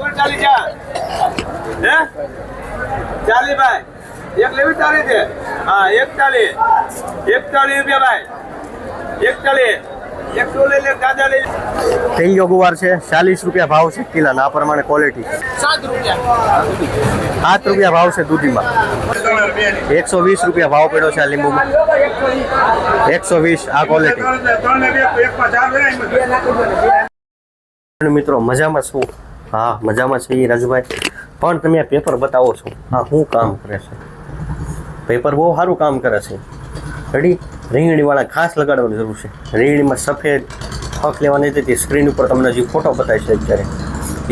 40 क्या है 40 भाई एक लेवी 40 है हाँ 41 रुपया भाई 41 एक तो ले ले गाजर ले થઈ ગયો ગુવાર છે 40 રૂપિયા ભાવ છે કિલાના. આ પ્રમાણે ક્વોલિટી 7 रुपया 7 રૂપિયા ભાવ છે દૂધીમાં. 120 રૂપિયા ભાવ પડ્યો છે આ લીંબુમાં. 120 આ ક્વોલિટી. મિત્રો મજામાં છું? હા મજામાં છે રાજુભાઈ. પણ તમે આ પેપર બતાવો છો હા શું કામ કરે છે? પેપર બહુ સારું કામ કરે છે. રેડી રીંગણીવાળા ખાસ લગાડવાની જરૂર છે. રીંગણીમાં સફેદ ફક લેવાની હતી સ્ક્રીન ઉપર તમને જે ફોટો બતાવી છે અત્યારે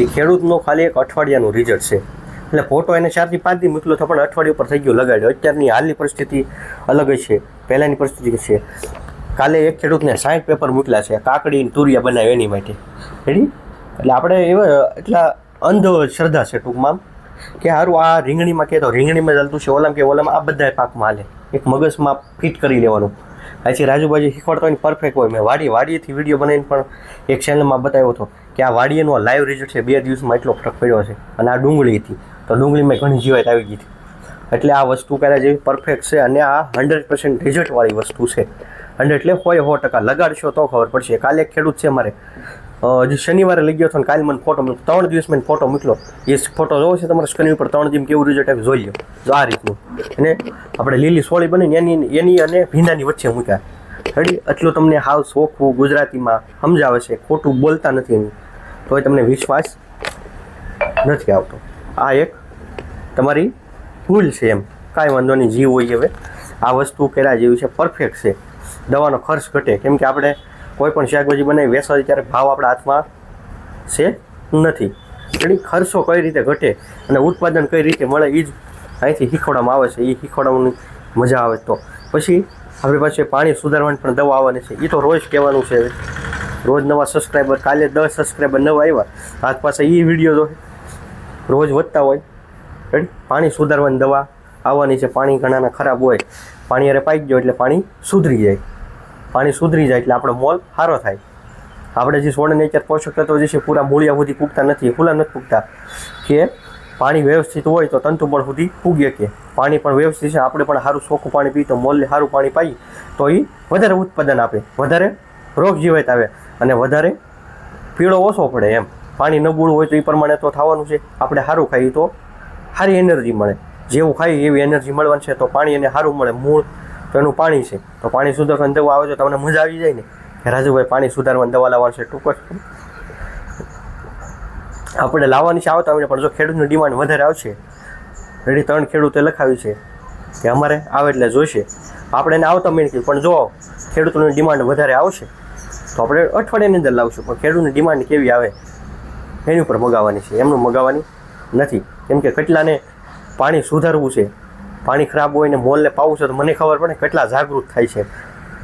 એ ખેડૂતનો ખાલી એક અઠવાડિયાનું રિઝલ્ટ છે. એટલે ફોટો એને 4 થી 5 દી મોકલ્યો તો પણ અઠવાડિયું પર થઈ ગયો લગાડ્યો. અત્યારની હાલની પરિસ્થિતિ અલગ છે, પહેલાંની પરિસ્થિતિ છે. કાલે એક ખેડૂતને 60 પેપર મોકલ્યા છે કાકડી તુરિયા બનાવે એની માટે. રેડી એટલે આપણે એવા એટલા અંધશ્રદ્ધા છે ટૂંકમાં કે સારું આ રીંગણીમાં કે તો રીંગણીમાં ચાલતું છે, ઓલામ કે ઓલામાં આ બધા પાકમાં હાલે. એક મગજમાં ફિટ કરી લેવાનું. પછી રાજુભાઈ શીખવાડતો હોય પરફેક્ટ હોય. મેં વાડીએથી વિડીયો બનાવીને પણ એક ચેનલમાં બતાવ્યો હતો કે આ વાડીએનો લાઈવ રિઝલ્ટ છે. 2 દિવસમાં એટલો ફરક પડ્યો છે. અને આ ડુંગળીથી તો ડુંગળીમાં ઘણી જીવાત આવી ગઈ હતી. એટલે આ વસ્તુ કર્યા જેવી પરફેક્ટ છે અને આ 100% રિઝલ્ટવાળી વસ્તુ છે. 100 એટલે 100% લગાડશો તો ખબર પડશે. કાલે એક ખેડૂત છે અમારે હજી શનિવારે લઈ ગયો હતો ને કાલે મને ફોટો મોકલ્યો. 3 દિવસ મને ફોટો મોકલો. એ ફોટો જોવો છે તમારે સ્ક્રીન ઉપર 3 દિવસ કેવું રિઝલ્ટ આવે જોઈ લો. જો આ રીતનું અને આપણે લીલી સોળી બનીને એની અને ભીંડાની વચ્ચે મૂક્યા. રેડી એટલું તમને હાવ સોખવું ગુજરાતીમાં સમજાવે છે. ખોટું બોલતા નથી એની તોય તમને વિશ્વાસ નથી આવતો. આ એક તમારી ભૂલ છે એમ. કાંઈ વાંધો નહીં જીવ હોય. હવે આ વસ્તુ કર્યા જેવી છે, પરફેક્ટ છે. દવાનો ખર્ચ ઘટે કેમ કે આપણે કોઈ પણ શાકભાજી બનાવી વેચવા ત્યારે ભાવ આપણા હાથમાં છે નથી. એટલે ખર્ચો કઈ રીતે ઘટે અને ઉત્પાદન કઈ રીતે મળે એ જ અહીંથી શીખવાડવામાં આવે છે. એ શીખવાડવાની મજા આવે. તો પછી આપણી પાસે પાણી સુધારવાની પણ દવા આવવાની છે. એ તો રોજ કહેવાનું છે. રોજ નવા સબસ્ક્રાઈબર, કાલે 10 સબસ્ક્રાઈબર નવા આવ્યા હાથ પાસે એ વિડીયો જો રોજ વધતા હોય. પાણી સુધારવાની દવા આવવાની છે. પાણી ઘણાના ખરાબ હોય, પાણી અરે પાઈ ગયો એટલે પાણી સુધરી જાય. પાણી સુધરી જાય એટલે આપણો મોલ સારો થાય. આપણે જે છોડને અત્યારે પોષક તત્વો જે છે પૂરા મૂળિયા સુધી પૂગતા નથી, ફૂલા નથી પૂગતા. કે પાણી વ્યવસ્થિત હોય તો તંતુબળ સુધી પૂગીએ. કે પાણી પણ વ્યવસ્થિત છે, આપણે પણ સારું ચોખ્ખું પાણી પીએ તો મોલને સારું પાણી પાઈએ તો એ વધારે ઉત્પાદન આપે, વધારે રોગ જીવાત આવે અને વધારે પીળો ઓછો પડે એમ. પાણી નબળું હોય તો એ પ્રમાણે તો થવાનું છે. આપણે સારું ખાઈએ તો સારી એનર્જી મળે. જેવું ખાઈએ એવી એનર્જી મળવાની છે. તો પાણી એને સારું મળે. મૂળ તો એનું પાણી છે. તો પાણી સુધારવાની દવા આવે તો તમને મજા આવી જાય ને કે રાજુભાઈ પાણી સુધારવાની દવા લાવવાની છે. ટૂંક જ આપણે લાવવાની છે આવતા હોય પણ જો ખેડૂતની ડિમાન્ડ વધારે આવશે. રેડી 3 ખેડૂતે લખાવ્યું છે કે અમારે આવે એટલે જોઈશે. આપણે એને આવતા મહિને કીધું પણ જો ખેડૂતોની ડિમાન્ડ વધારે આવશે તો આપણે અઠવાડિયાની અંદર લાવશું. પણ ખેડૂતની ડિમાન્ડ કેવી આવે એની ઉપર મગાવવાની છે. એમનું મગાવવાની નથી. કેમ કે કેટલાને પાણી સુધારવું છે, પાણી ખરાબ હોય ને મોલને પાવું છે તો મને ખબર પડે કેટલા જાગૃત થાય છે.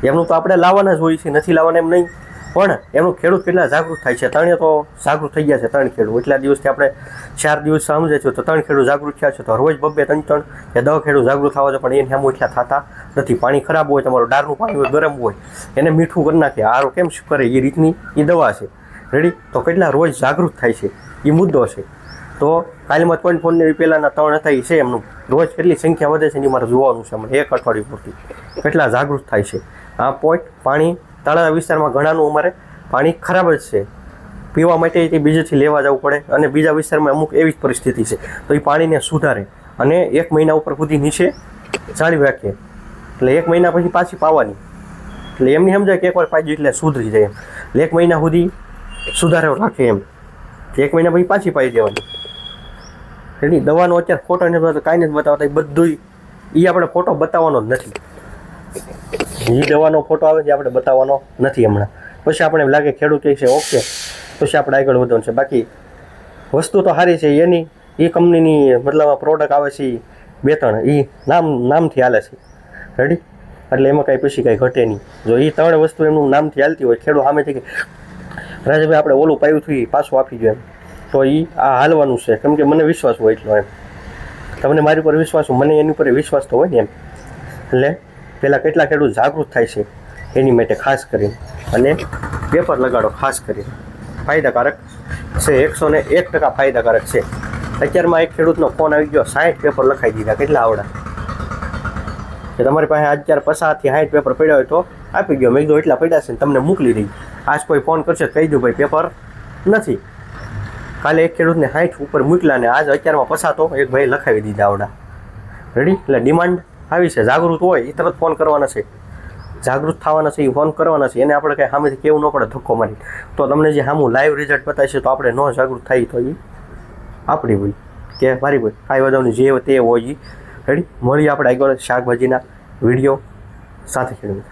એમનું તો આપણે લાવવાના જ હોય છે, નથી લાવવાના એમ નહીં. પણ એમનું ખેડૂત કેટલા જાગૃત થાય છે. 3 તો જાગૃત થઈ ગયા છે. 3 ખેડૂત એટલા દિવસથી આપણે 4 દિવસ સમજે છે તો 3 ખેડૂત જાગૃત થયા છે. તો રોજ 2-3 કે 10 ખેડૂત જાગૃત થવા છે. પણ એને સામું એટલા થતા નથી. પાણી ખરાબ હોય, તમારું ડારનું પાણી હોય, ગરમ હોય, એને મીઠું કરી નાખે. આરો કેમ કરે એ રીતની એ દવા છે. રેડી તો કેટલા રોજ જાગૃત થાય છે એ મુદ્દો છે. તો કાલમાં કોઈ ફોનને પહેલાંના 3 હતા એ છે. એમનું રોજ કેટલી સંખ્યા વધે છે એ મારે જોવાનું છે. અમને એક અઠવાડિયું પૂરતી કેટલા જાગૃત થાય છે. આ પોઈન્ટ પાણી તળાવ વિસ્તારમાં ઘણાનું અમારે પાણી ખરાબ જ છે. પીવા માટે તે બીજેથી લેવા જવું પડે અને બીજા વિસ્તારમાં અમુક એવી જ પરિસ્થિતિ છે. તો એ પાણીને સુધારે અને 1 મહિના ઉપર સુધી નીચે જાળવી રાખે. એટલે 1 મહિના પછી પાછી પાવાની. એટલે એમની સમજાય કે એકવાર પાઈ એટલે સુધરી જાય એમ. એટલે 1 મહિના સુધી સુધારો રાખે એમ. 1 મહિના પછી પાછી પાઈ દેવાની. એની દવાનો અત્યારે ફોટો નથી બતાવતો, કાંઈ નથી બતાવતા. એ બધું એ આપણે ફોટો બતાવવાનો જ નથી. એ દવાનો ફોટો આવે છે આપણે બતાવવાનો નથી હમણાં. પછી આપણે એમ લાગે ખેડૂત કહે છે ઓકે પછી આપણે આગળ વધવાનું છે. બાકી વસ્તુ તો સારી છે. એની એ કંપનીની મતલબ પ્રોડક્ટ આવે છે 2-3 એ નામથી હાલે છે. રેડી એટલે એમાં કાંઈ પછી કાંઈ ઘટે નહીં. જો એ 3 વસ્તુ એમનું નામથી હાલતી હોય ખેડૂત સામેથી કે રાજભાઈ આપણે ઓલું પાયું થયું પાછું આપી દો એમ તો એ આ હાલવાનું છે. કેમ કે મને વિશ્વાસ હોય એટલો એમ. તમને મારી ઉપર વિશ્વાસ હોય, મને એની ઉપર વિશ્વાસ તો હોય ને એમ. એટલે પહેલાં કેટલા ખેડૂત જાગૃત થાય છે એની માટે ખાસ કરીને અને પેપર લગાડો ખાસ કરીને ફાયદાકારક છે 101% ફાયદાકારક છે. અત્યારમાં એક ખેડૂતનો ફોન આવી ગયો, 60 પેપર લખાઈ દીધા. કેટલા આવડા કે તમારી પાસે અત્યારે 50 થી 60 પેપર પડ્યા હોય તો આપી ગયો. મેં કીધું એટલા પડ્યા છે ને તમને મોકલી દઈ. આજ કોઈ ફોન કરશે કહી દઉં ભાઈ પેપર નથી. કાલે એક ખેડૂતને 60 ઉપર મોકલ્યા ને આજ અત્યારમાં 50 તો એક ભાઈ લખાવી દીધા આવડા. રેડી? એટલે ડિમાન્ડ આવી છે. જાગૃત હોય એ તરત ફોન કરવાના છે, જાગૃત થવાના છે, એ ફોન કરવાના છે. એને આપણે કાંઈ સામેથી કેવું ન પડે ધક્કો મારી. તો તમને જે સામું લાઈવ રિઝલ્ટ બતાવશે તો આપણે ન જાગૃત થાય તો એ આપણી હોય કે મારી હોય. કાંઈ વાંધો જે તે હોય એ. રેડી? મળીએ આપણે આગળ શાકભાજીના વિડીયો સાથે. ખેડૂત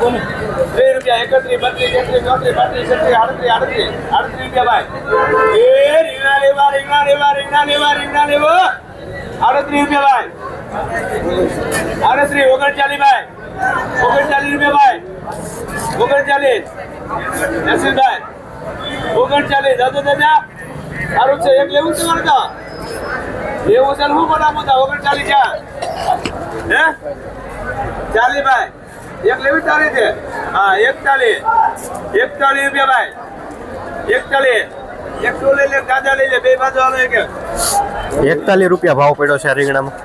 ₹30, 31, 32, સારું છે. એક લેવું છે મારે તો લેવું છે. હું બનાવું તા 39 ક્યાં હે 40 ભાઈ. એક લેવી તારી છે. હા 41 રૂપિયા ભાઈ. 41 એક તો લઈ લે, ગાજા લઈ લે, બે બાજુ આલો. એક 41 રૂપિયા ભાવ પડ્યો છે રીંગણામાં.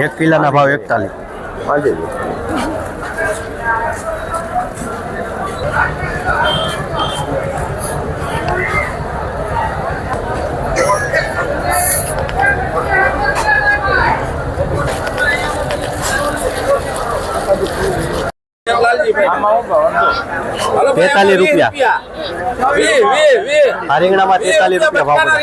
1 કિલોના ભાવ 41. આજે ₹43 રૂપિયા. આ રીંગણામાં 43 રૂપિયા ભાવ પડ્યો.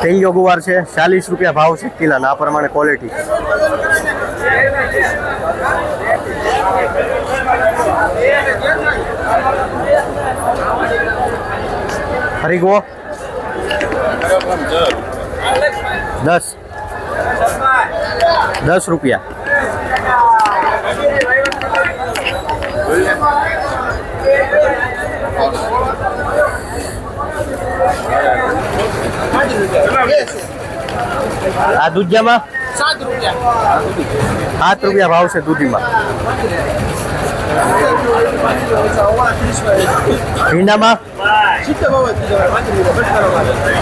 તેલિયો ગુવાર છે 40 રૂપિયા ભાવ છે કિલોના. આ પ્રમાણે ક્વોલિટી. હરીગો 10 રૂપિયા. આ દૂધિયામાં 7 રૂપિયા ભાવ છે દૂધીમાં. ભીંડામાં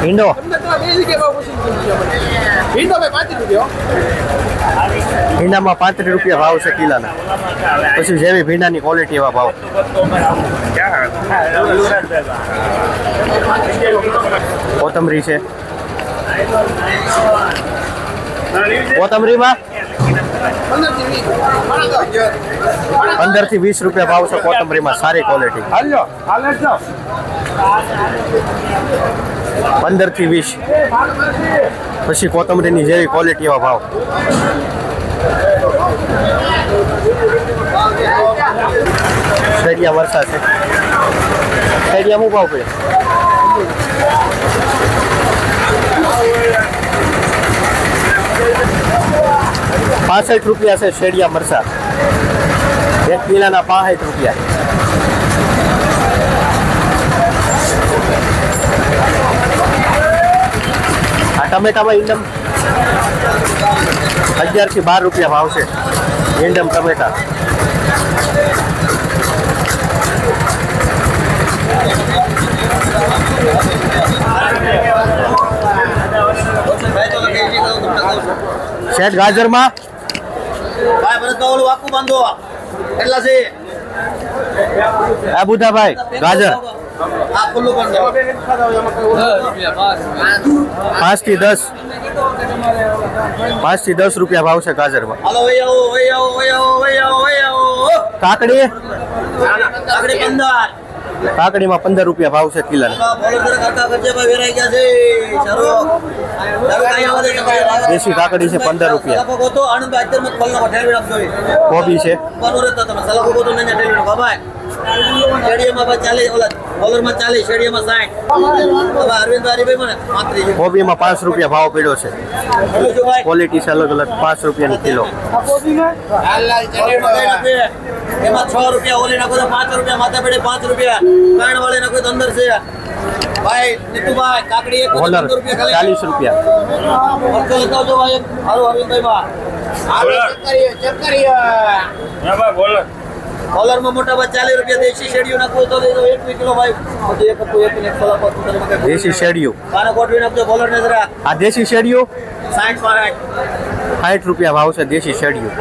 ભીંડો ભીંડામાં 35 રૂપિયા ભાવ છે કિલોના. પછી જેવી ભીંડાની ક્વોલિટી એવા ભાવ. કોથમરી છે. કોથમરીમાં 15 થી 20 રૂપિયા ભાવ છે કોથમરીમાં. સારી ક્વોલિટી. 15 થી 20. પછી કોથમરીની જેવી ક્વોલિટી એવા ભાવ. શેરિયા વરસા છે. શેરિયા શું ભાવ પડે? 65 રૂપિયા છે શેરિયા મરસા. 1 કિલોના 65 રૂપિયા. આ ટમેટામાં ઈંડમ 11 થી 12 રૂપિયા ભાવ છે. ઈંડમ ટમેટા. શેઠ ગાજરમાં આ બુધાભાઈ ગાજર 5 થી 10 રૂપિયા ભાવ છે ગાજરમાં. કાકડી કાકડીમાં 15 રૂપિયા ભાવ છે કિલોના. દેશી કાકડી છે 15 રૂપિયા. કોબી છે કોબીમાં 5 રૂપિયા ભાવ પડ્યો છે. ક્વોલિટી છે અલગ અલગ. 5 રૂપિયાની કિલો. એમાં 6 રૂપિયા ઓલી નાખો તો 5 રૂપિયા માથા પડે 5 રૂપિયા કાણ વાળી નાખો તો અંદર છે ભાઈ નીતુભાઈ કાકડી એક કોલર 40 રૂપિયા. ઓકે લગાવજો ભાઈ હારું હરવિંદભાઈ માં ચેક કરીએ કોલરમાં મોટા ભાઈ 40 રૂપિયા દેશી શેડીઓ નાખો તો દેજો 1 કિલો ભાઈ બધું એક હતું એક ને ખોલા પર તમે દેશી શેરડીયું. પાના ગોઠવી નાખજો કોલર ને જરા આ દેશી શેરડીયું 60 માં 60 રૂપિયા ભાવ છે દેશી શેરડીયું.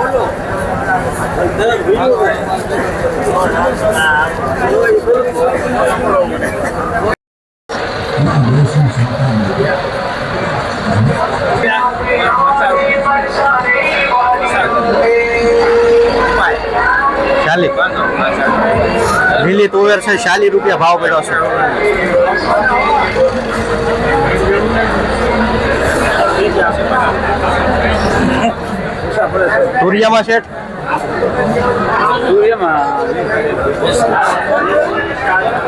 લીલી તુવેર છે 40 રૂપિયા ભાવ પડ્યો છે. તુરિયામાં શેઠ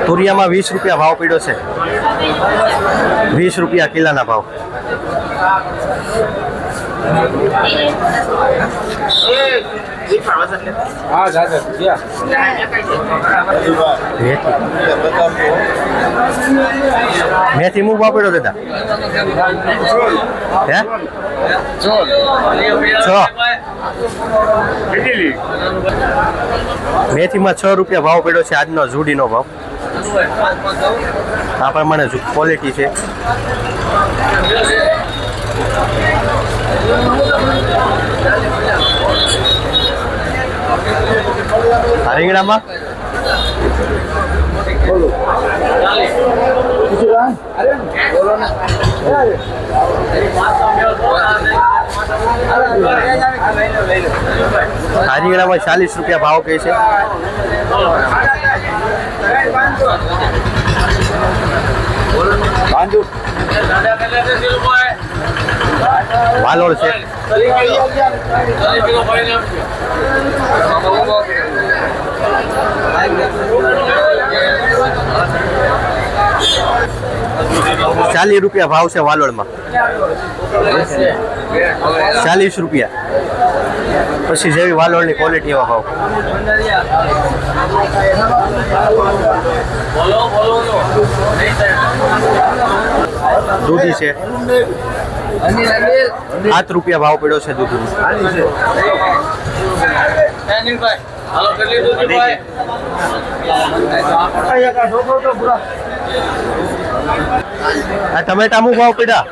તુરિયામાં 20 રૂપિયા ભાવ પડ્યો છે. 20 રૂપિયા કિલાના ભાવ. મેથી મૂક ભાવ પડ્યો દાદા હે 6 મેથીમાં 6 રૂપિયા ભાવ પડ્યો છે આજનો જુડીનો ભાવ. આ પ્રમાણે ક્વોલિટી છે. રીંગણામાં રીંગણામાં 40 રૂપિયા ભાવ કહે છે. વાલોડ છે. ₹40 રૂપિયા ભાવ છે વાલોડમાં. 40 રૂપિયા. પછી જેવી વાલોડની ક્વોલિટી એવા ભાવ. દૂધી છે 7 રૂપિયા ભાવ પડ્યો છે દૂધનો. આ ટમેટા મુ ભાવ પડ્યા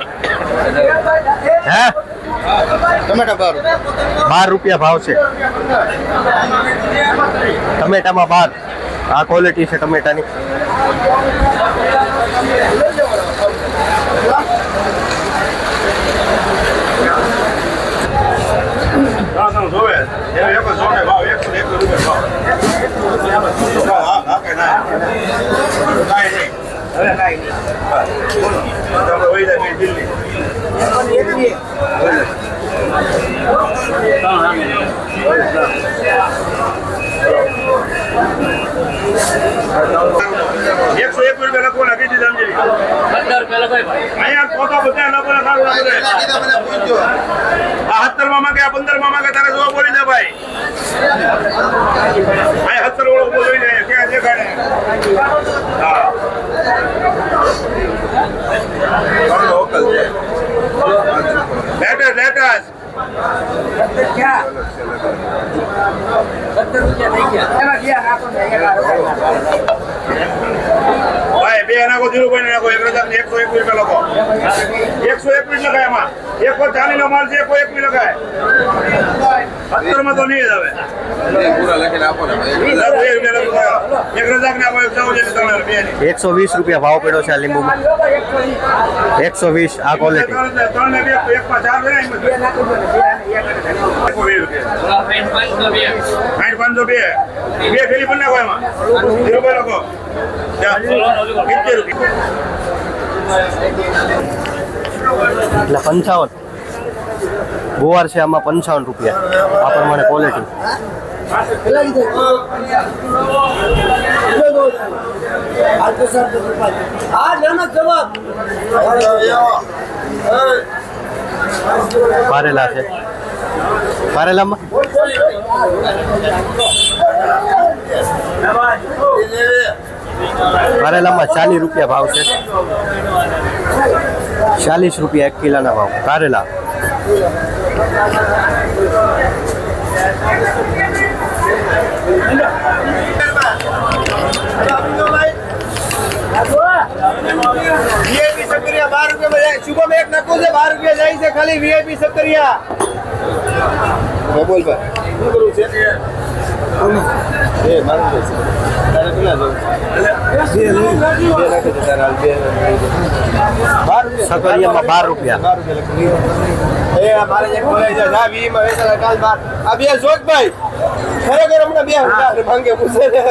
હે ટમેટા 12 રૂપિયા ભાવ છે ટમેટામાં 12. આ ક્વોલિટી છે ટમેટાની. ભાઈ બે નાખો 0 નાખો 121 રૂપિયા લખો 121 લખાય એમાં 140 નો માલ છે 121 લખાય 70 માં તો નહીં જ હવે પૂરા લખીને આપો ને 120 રૂપિયા ભાવ પડ્યો છે આ લીંબુમાં. 120 આ ક્વોલિટી. 502 બે ફેરી પણ નાખો એમાં 0 લખો 70 રૂપિયા. એટલે 55 ગુવાર છે આમાં 55 રૂપિયા. આ પ્રમાણે ક્વોલિટી. પારેલા છે. પારેલામાં કારેલામાં 40 રૂપિયા ભાવ છે, 40 રૂપિયા 1 કિલોના ભાવ કારેલા. વીઆઈપી સક્કરિયા 12 રૂપિયા જાય. શુભમ એક નાખો છે 12 રૂપિયા જાય છે ખાલી વીઆઈપી સક્કરિયા. બોલ ભાઈ શું કરવું છે? એ મારું છે તારે કેટલા જવું? બે નાખે છે તારે હાલ બે. 12 સકરિયામાં 12 રૂપિયા. 12 રૂપિયા લખી. એ મારે જે બોલાય છે જા 20 માં વેચાલા કાલ 12. આ બે જોત ભાઈ ખરેખર હમણાં 2000 ભાંગે પૂછે છે.